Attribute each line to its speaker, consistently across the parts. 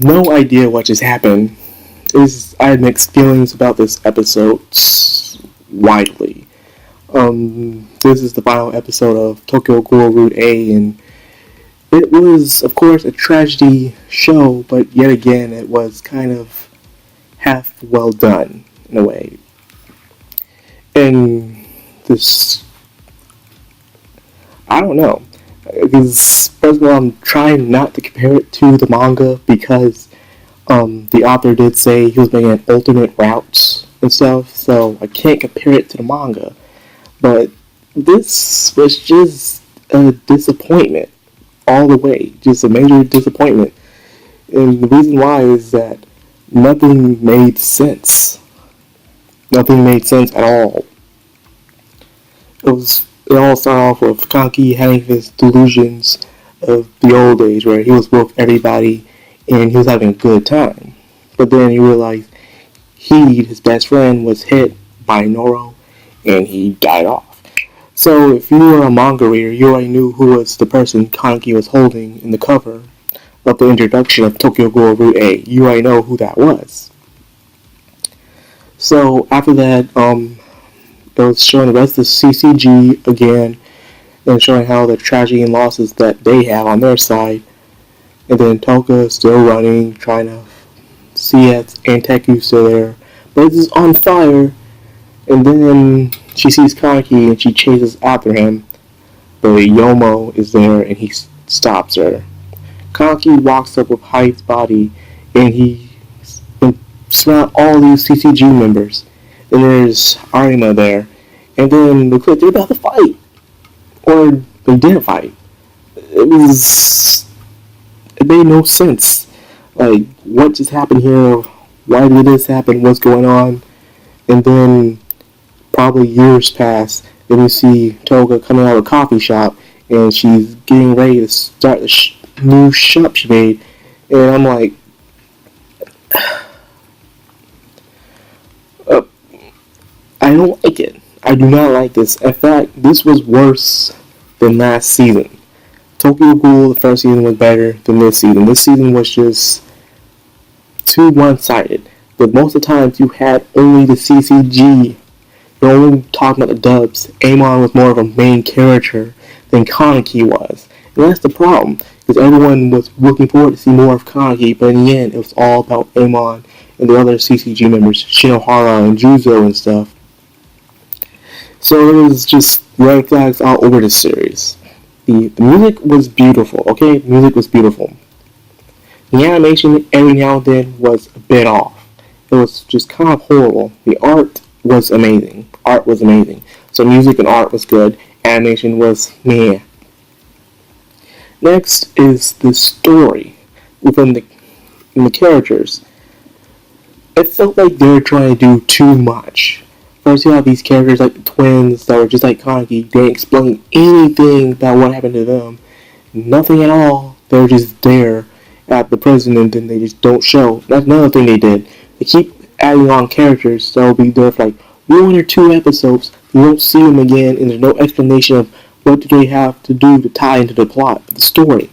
Speaker 1: no idea what just happened. I had mixed feelings about this episode widely. This is the final episode of Tokyo Ghoul RWBY, and it was, of course, a tragedy show, but yet again, it was kind of half well done, in a way. And this, I don't know, because first of all, I'm trying not to compare it to the manga, because the author did say he was making alternate routes and stuff, so I can't compare it to the manga. But this was just a disappointment all the way, just a major disappointment. And the reason why is that nothing made sense. Nothing made sense at all. It all started off with Kanki having his delusions of the old age, where he was with everybody and he was having a good time. But then he realized his best friend, was hit by Noro and he died off. So if you were a manga reader, you already knew who was the person Kanki was holding in the cover of the introduction of Tokyo Ghoul RWBY. You already know who that was. So after that, it was showing the rest of the CCG again, and showing how the tragedy and losses that they have on their side. And then Toka is still running, trying to see if Anteku's still there, but it's on fire. And then she sees Kaneki and she chases after him, but Yomo is there and he stops her. Kaneki walks up with Hyde's body and he surrounds all these CCG members. And there's Arima there, and then they're about to fight, or they didn't fight. It made no sense. Like, what just happened here? Why did this happen? What's going on? And then, probably years pass, then you see Toga coming out of a coffee shop, and she's getting ready to start the new shop she made, and I'm like, I don't like it. I do not like this. In fact, this was worse than last season. Tokyo Ghoul, the first season, was better than this season. This season was just too one-sided. But most of the times, you had only the CCG. You're only talking about the dubs. Amon was more of a main character than Kaneki was. And that's the problem, because everyone was looking forward to see more of Kaneki, but in the end, it was all about Amon and the other CCG members, Shinohara and Juzo and stuff. So it was just red flags all over the series. The music was beautiful, okay? The music was beautiful. The animation every now and then was a bit off. It was just kind of horrible. The art was amazing. So music and art was good. Animation was meh. Next is the story within the characters. It felt like they were trying to do too much. First, you have these characters like the twins that were just like Kaneki. They didn't explain anything about what happened to them. Nothing at all. They were just there at the prison and then they just don't show. That's another thing they did. They keep adding on characters that'll be there for like 1 or 2 episodes. You won't see them again and there's no explanation of what do they have to do to tie into the plot of the story.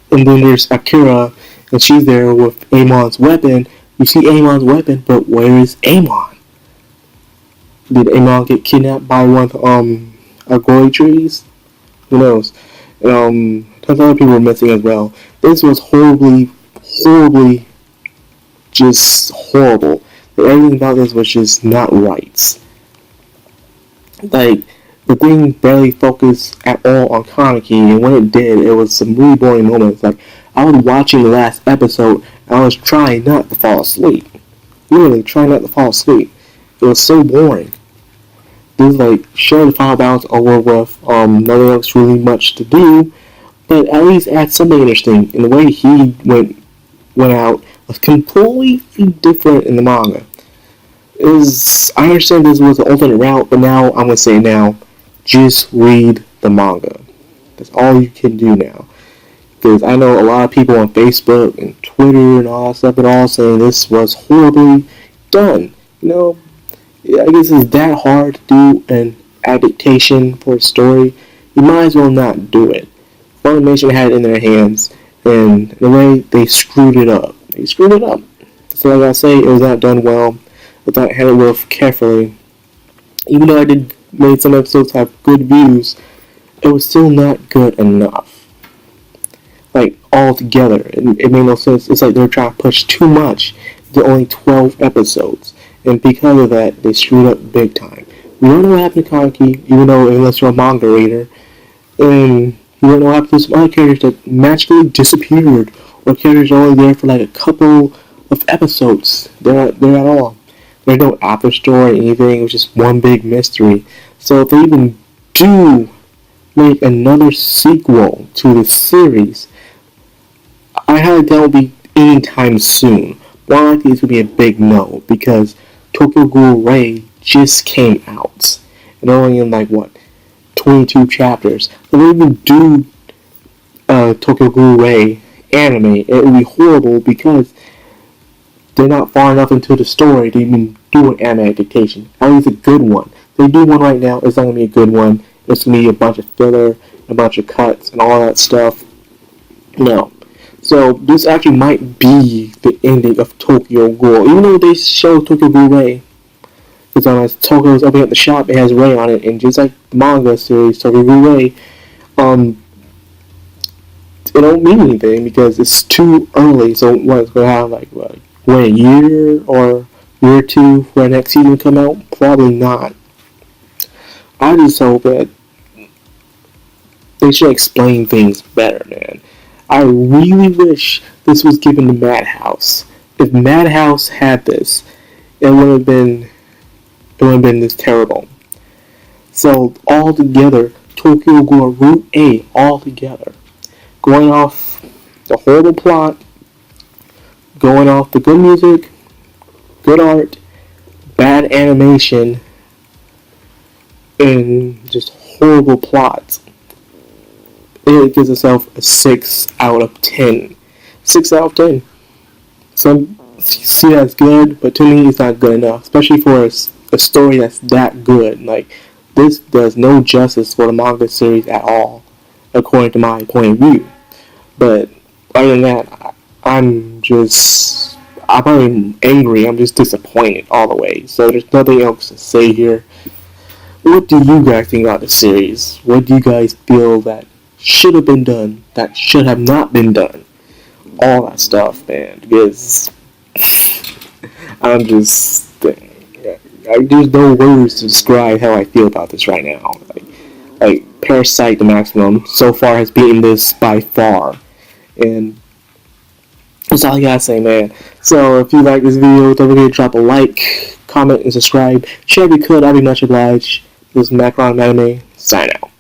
Speaker 1: And then there's Akira, and she's there with Amon's weapon. You see Amon's weapon, but where is Amon? Did Amon get kidnapped by one of the Agori trees? Who knows? Tons of other people were missing as well. This was horribly, just horrible. Everything about this was just not right. Like, the thing barely focused at all on Kaneki, and when it did, it was some really boring moments. Like, I was watching the last episode, and I was trying not to fall asleep. Literally, trying not to fall asleep. It was so boring. It was like, sure, the final battle's over with, nothing else really much to do, but at least add something interesting. And the way he went out was completely different in the manga. I understand this was an alternate route, but now, I'm going to say now, just read the manga. That's all you can do now. Because I know a lot of people on Facebook and Twitter and all that stuff are all saying this was horribly done. You know, I guess it's that hard to do an adaptation for a story. You might as well not do it. Funimation had it in their hands, And in a way, they screwed it up. So like I say, it was not done well. It was not handled with carefully. Even though I did made some episodes have good views, it was still not good enough. Like, all together. It made no sense. It's like they were trying to push too much into only 12 episodes. And because of that, they screwed up big time. We don't know what happened to Kaneki, even though, unless you're a manga reader. And you don't know what happened to some other characters that magically disappeared. Or characters are only there for like a couple of episodes. They're not there at all. There's no after story or anything. It was just one big mystery. So if they even do make another sequel to the series, I highly doubt it'll be anytime soon. More likely this would be a big no, because Tokyo Ghoul Ray just came out. And only in 22 chapters. If they even do Tokyo Ghoul Ray anime, it would be horrible because they're not far enough into the story to even do an anime adaptation. At least a good one. If they do one right now, it's not going to be a good one. It's going to be a bunch of filler, a bunch of cuts, and all that stuff. No. So, this actually might be the ending of Tokyo Ghoul. Even though they show Tokyo Ghoul Ray, because as Tokyo's opening up the shop, it has Ray on it, and just like the manga series, Tokyo Ghoul Ray, it don't mean anything because it's too early. So, it's going to have, a year or two for the next season to come out? Probably not. I just hope that they should explain things better, man. I really wish this was given to Madhouse. If Madhouse had this, it would have been this terrible. So all together, Tokyo Ghoul Route A all together, going off the horrible plot, going off the good music, good art, bad animation, and just horrible plots. It gives itself a 6 out of 10. 6 out of 10. Some see that's good, but to me it's not good enough. Especially for a story that's that good. This does no justice for the manga series at all, according to my point of view. But other than that, I'm probably angry. I'm just disappointed all the way. So there's nothing else to say here. What do you guys think about the series? What do you guys feel that should have been done, that should have not been done? All that stuff, man. Because there's no words to describe how I feel about this right now. Parasite the Maximum so far has beaten this by far. And that's all I gotta say, man. So if you like this video, don't forget to drop a like, comment, and subscribe. Share if you could, I'd be much obliged. This is Macron Anime, sign out.